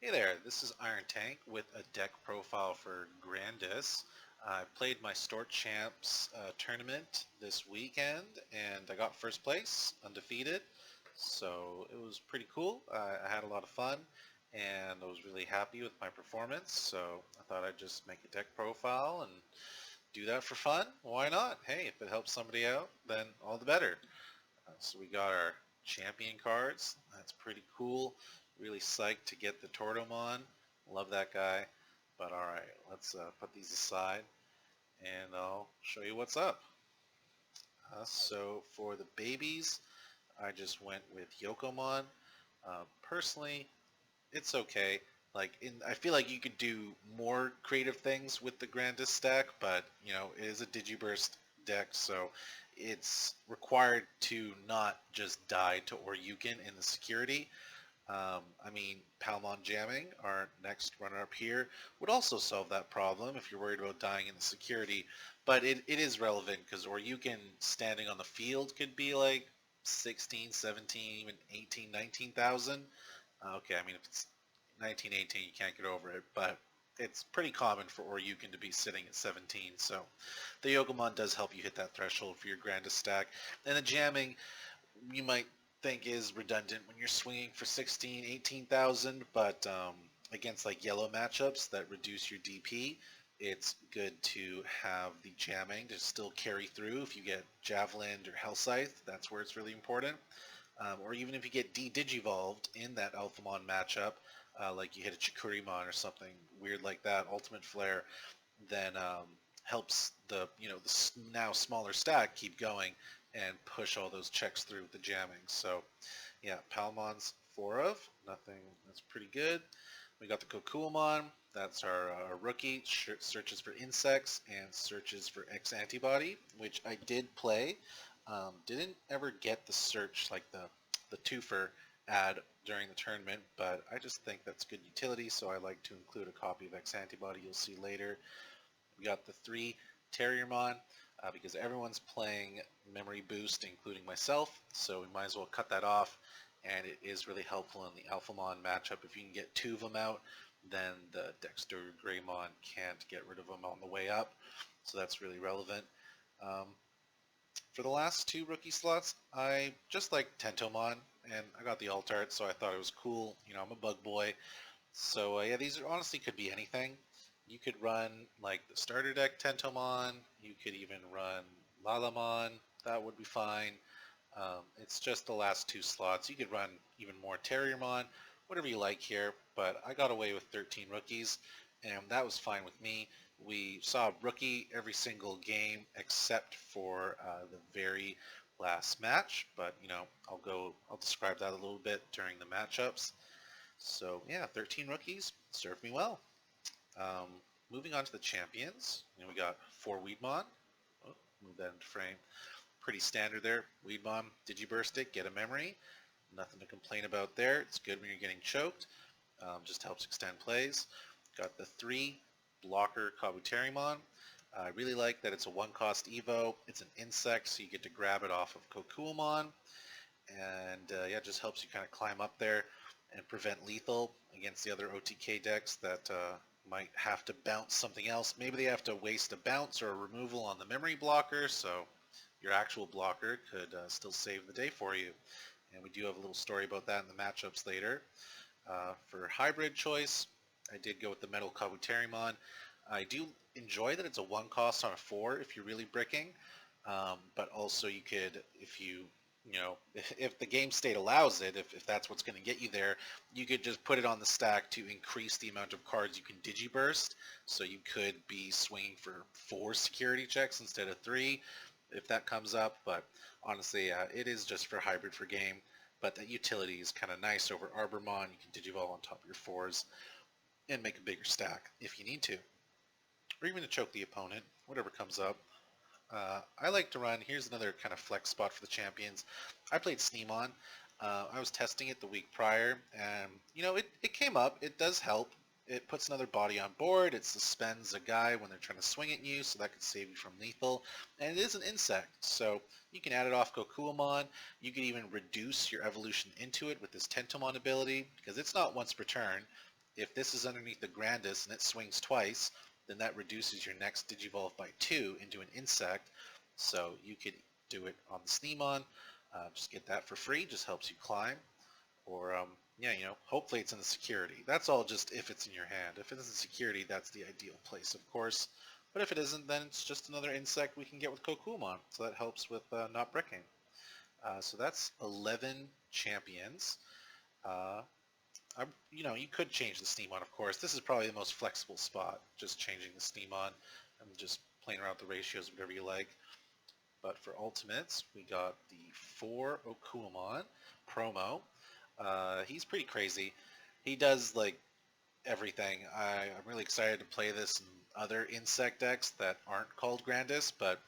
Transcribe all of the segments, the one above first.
Hey there, this is Iron Tank with a deck profile for Grandis. I played my Stort Champs tournament this weekend and I got first place, undefeated. So it was pretty cool. I had a lot of fun and I was really happy with my performance. So I thought I'd just make a deck profile and do that for fun. Why not? Hey, if it helps somebody out, then all the better. So we got our champion cards. That's pretty cool. Really psyched to get the Tortomon. Love that guy. But alright, let's put these aside and I'll show you what's up. So for the babies, I just went with Yokomon. Personally, it's okay. I feel like you could do more creative things with the Grandis stack, but it is a Digiburst deck, so it's required to not just die to Oryukin in the security. I mean, Palmon jamming, our next runner-up here, would also solve that problem if you're worried about dying in the security. But it is relevant because Oryukin standing on the field could be like 16, 17, even 18, 19,000. Okay, I mean, if it's 1918, you can't get over it, but it's pretty common for Oryukin to be sitting at 17, so the Yogamon does help you hit that threshold for your grandest stack. And the jamming, you might think is redundant when you're swinging for 16, 18,000, but against like yellow matchups that reduce your DP, it's good to have the jamming to still carry through. If you get Javelin or Hell Scythe, that's where it's really important. Or even if you get de-digivolved in that Alphamon matchup, like you hit a Chikurimon or something weird like that, Ultimate Flare, then helps the now smaller stack keep going and push all those checks through with the jamming. So yeah, Palmon's 4 of, nothing, that's pretty good. We got the Kokuamon, that's our rookie, searches for insects and searches for X antibody, which I did play. Didn't ever get the search, like the twofer ad during the tournament, but I just think that's good utility, so I like to include a copy of X antibody you'll see later. We got the 3 Terriermon, because everyone's playing Memory Boost, including myself, so we might as well cut that off, and it is really helpful in the Alphamon matchup. If you can get 2 of them out, then the Dexter Greymon can't get rid of them on the way up, so that's really relevant. Um, for the last 2 rookie slots, I just like Tentomon, and I got the alt art, so I thought it was cool. I'm a bug boy, so yeah, these honestly could be anything. You could run like the starter deck Tentomon. You could even run Lalamon. That would be fine. It's just the last 2 slots. You could run even more Terriermon, whatever you like here. But I got away with 13 rookies, and that was fine with me. We saw a rookie every single game except for the very last match. But I'll describe that a little bit during the matchups. So yeah, 13 rookies served me well. Um, Moving on to the champions, we got 4 Weedmon. Oh, move that into frame. Pretty standard there. Weedmon, Digiburst it, get a memory. Nothing to complain about there. It's good when you're getting choked. Just helps extend plays. Got the 3 blocker Kabuterimon. I really like that it's a 1-cost Evo. It's an insect, so you get to grab it off of Kokuamon. And yeah, it just helps you kind of climb up there and prevent lethal against the other OTK decks that might have to bounce something else. Maybe they have to waste a bounce or a removal on the memory blocker, so your actual blocker could still save the day for you. And we do have a little story about that in the matchups later. For hybrid choice, I did go with the Metal Kabuterimon. I do enjoy that it's a 1 cost on a 4 if you're really bricking, but also you could, if if the game state allows it, if that's what's going to get you there, you could just put it on the stack to increase the amount of cards you can digiburst. So you could be swinging for 4 security checks instead of 3 if that comes up. But honestly, it is just for hybrid for game. But that utility is kind of nice over Arbormon. You can digivolve on top of your 4s and make a bigger stack if you need to. Or even to choke the opponent, whatever comes up. I like to run, here's another kind of flex spot for the champions. I played Sneemon. I was testing it the week prior, and it came up. It does help. It puts another body on board. It suspends a guy when they're trying to swing at you, so that could save you from lethal. And it is an insect, so you can add it off Kokuamon. You can even reduce your evolution into it with this Tentomon ability, because it's not once per turn. If this is underneath the Grandis and it swings twice, then that reduces your next Digivolve by 2 into an insect. So you could do it on the Sneemon, just get that for free, just helps you climb. Or, yeah, hopefully it's in the security. That's all just if it's in your hand. If it is in security, that's the ideal place, of course. But if it isn't, then it's just another insect we can get with Kokuamon. So that helps with not bricking. So that's 11 champions. Uh, you could change the Steam on, of course. This is probably the most flexible spot, just changing the Steam on and just playing around with the ratios, whatever you like. But for Ultimates, we got the 4 Okuamon promo. He's pretty crazy. He does, like, everything. I'm really excited to play this in other insect decks that aren't called Grandis, but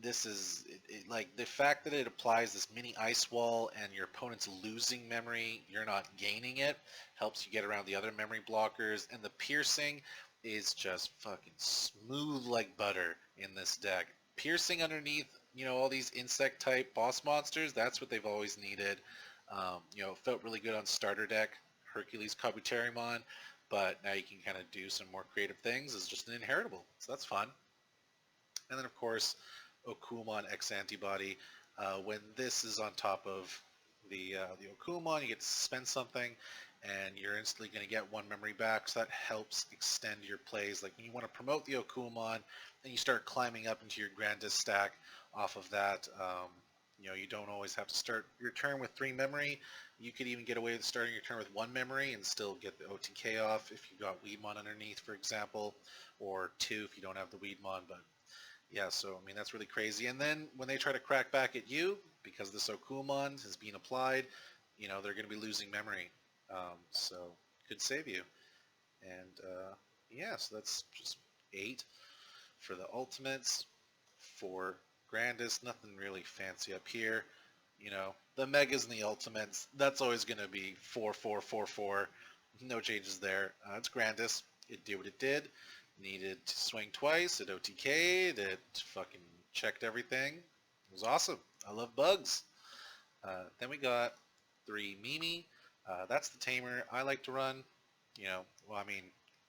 this is like the fact that it applies this mini ice wall and your opponent's losing memory, you're not gaining it, helps you get around the other memory blockers, and the piercing is just fucking smooth like butter in this deck. Piercing underneath, all these insect type boss monsters, that's what they've always needed. It felt really good on starter deck, Hercules Kabuterimon, but now you can kind of do some more creative things as just an inheritable, so that's fun. And then of course, Okuamon X Antibody. When this is on top of the Okuamon, you get to suspend something, and you're instantly going to get 1 memory back, so that helps extend your plays. Like when you want to promote the Okuamon, and you start climbing up into your Grandis stack off of that, you don't always have to start your turn with 3 memory. You could even get away with starting your turn with 1 memory and still get the OTK off if you got Weedmon underneath, for example, or 2 if you don't have the Weedmon, but yeah, so I mean that's really crazy. And then when they try to crack back at you, because the Sokumon has been applied, they're going to be losing memory. So could save you. And yeah, so that's just 8 for the ultimates. For Grandis, nothing really fancy up here. The megas and the ultimates, that's always going to be 4, 4, 4, 4. No changes there. It's Grandis. It did what it did. Needed to swing twice. It OTK'd. It fucking checked everything. It was awesome. I love bugs. Then we got 3 Mimi. That's the tamer I like to run. Well, I mean,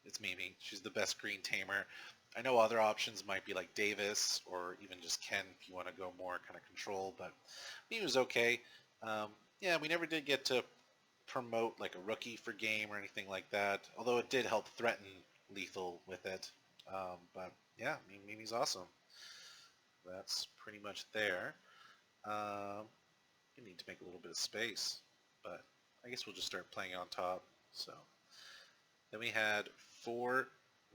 it's Mimi. She's the best green tamer. I know other options might be like Davis or even just Ken if you want to go more kind of control, but Mimi was okay. Yeah, we never did get to promote like a rookie for game or anything like that, although it did help threaten lethal with it. But yeah, Mimi's awesome. That's pretty much there. You need to make a little bit of space, but I guess we'll just start playing on top. So then we had 4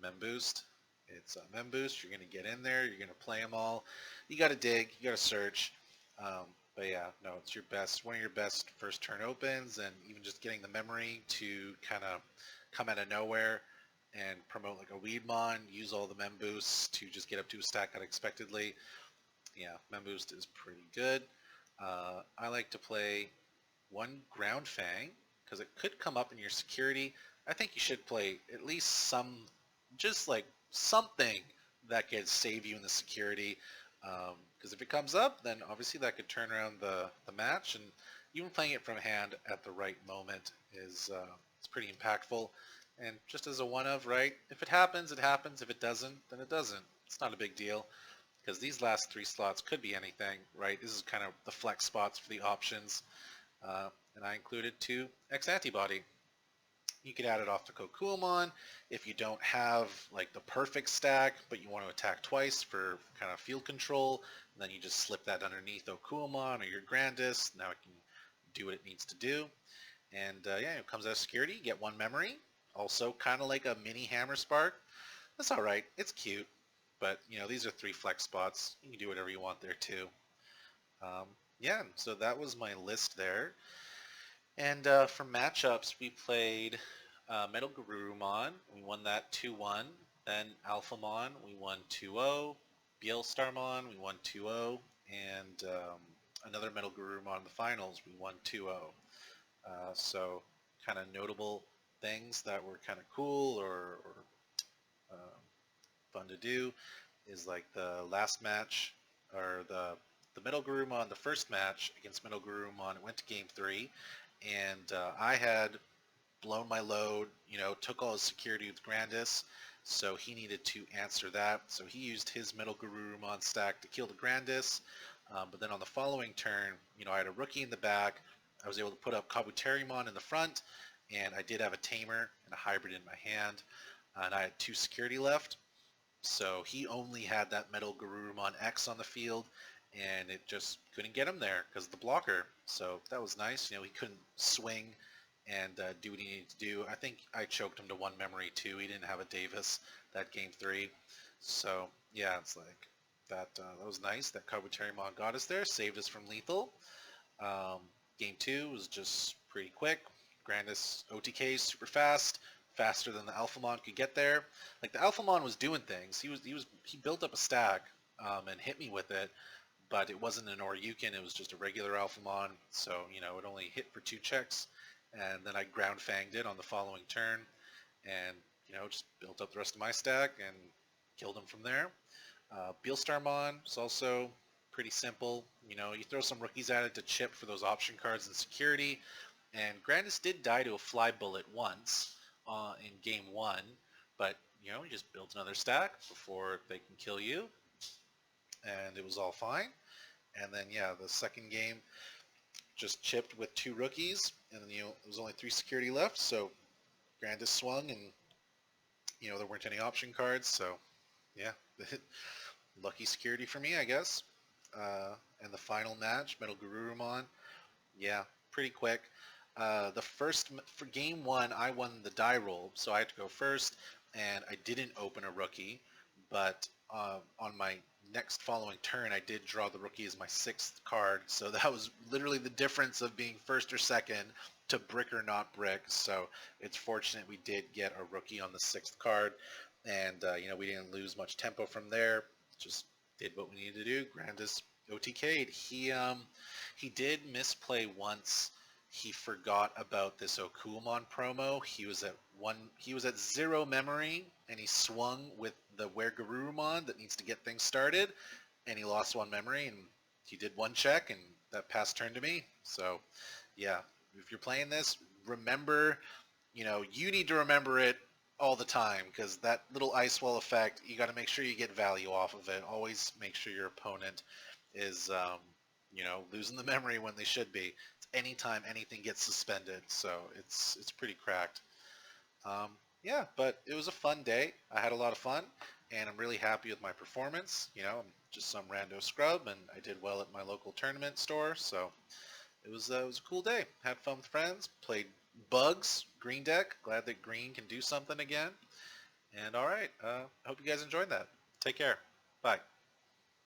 Memboost. It's a Memboost. You're going to get in there. You're going to play them all. You got to dig. You got to search. But yeah, no, it's one of your best first turn opens, and even just getting the memory to kind of come out of nowhere and promote like a Weedmon, use all the Memboosts to just get up to a stack unexpectedly. Yeah, Memboost is pretty good. I like to play 1 Ground Fang, because it could come up in your security. I think you should play at least just like something that could save you in the security. Because if it comes up, then obviously that could turn around the match, and even playing it from hand at the right moment is it's pretty impactful. And just as a one-of, right? If it happens, it happens. If it doesn't, then it doesn't. It's not a big deal, because these last 3 slots could be anything, right? This is kind of the flex spots for the options. And I included 2 X Antibody. You could add it off to Kokuamon if you don't have like the perfect stack, but you want to attack twice for kind of field control. And then you just slip that underneath Okuamon or your Grandis. Now it can do what it needs to do. And yeah, it comes out of security. You get 1 memory. Also kind of like a mini Hammer Spark. That's all right. It's cute. But, these are 3 flex spots. You can do whatever you want there too. Yeah, so that was my list there. And for matchups, we played Metal Garurumon. We won that 2-1. Then Alphamon, we won 2-0. Bielstarmon, we won 2-0. And another Metal Garurumon in the finals, we won 2-0. So kind of notable things that were kind of cool or fun to do is like the last match, or the Metal Garurumon, the first match against Metal Garurumon, it went to game 3, and I had blown my load, took all his security with Grandis, so he needed to answer that. So he used his Metal Garurumon stack to kill the Grandis. But then on the following turn, I had a rookie in the back. I was able to put up Kabuterimon in the front, and I did have a Tamer and a Hybrid in my hand, and I had 2 security left. So he only had that Metal Garurumon X on the field, and it just couldn't get him there because of the blocker. So that was nice. He couldn't swing and do what he needed to do. I think I choked him to 1 memory too. He didn't have a Davis that game 3. So yeah, it's like that. That was nice. That Kabuterimon got us there, saved us from lethal. Um, game 2 was just pretty quick. Grandis OTK super fast, faster than the Alphamon could get there. Like the Alphamon was doing things. He built up a stack and hit me with it, but it wasn't an Oryukin. It was just a regular Alphamon. So it only hit for 2 checks, and then I ground fanged it on the following turn, and just built up the rest of my stack and killed him from there. Beelstarmon is also pretty simple. You throw some rookies at it to chip for those option cards and security. And Grandis did die to a fly bullet once in game 1, but you just build another stack before they can kill you, and it was all fine. And then yeah, the second game just chipped with 2 rookies, and then there was only 3 security left, so Grandis swung, and there weren't any option cards, so yeah, lucky security for me, I guess. And the final match, Metal Garurumon, yeah, pretty quick. For game 1, I won the die roll, so I had to go first, and I didn't open a rookie, but on my next following turn, I did draw the rookie as my 6th card, so that was literally the difference of being first or second to brick or not brick. So it's fortunate we did get a rookie on the 6th card, and we didn't lose much tempo from there. Just did what we needed to do. Grandis OTK'd. He did misplay once. He forgot about this Okuamon promo. He was at 0 memory, and he swung with the Were Garurumon that needs to get things started, and he lost 1 memory, and he did 1 check, and that pass turned to me. So yeah, if you're playing this, remember, you need to remember it all the time, because that little ice wall effect, you got to make sure you get value off of it. Always make sure your opponent is losing the memory when they should be. It's anytime anything gets suspended, so it's pretty cracked. Yeah, but it was a fun day. I had a lot of fun, and I'm really happy with my performance. I'm just some rando scrub, and I did well at my local tournament store, so it was a cool day. Had fun with friends, played Bugs, Green deck. Glad that Green can do something again. And all right, I hope you guys enjoyed that. Take care. Bye.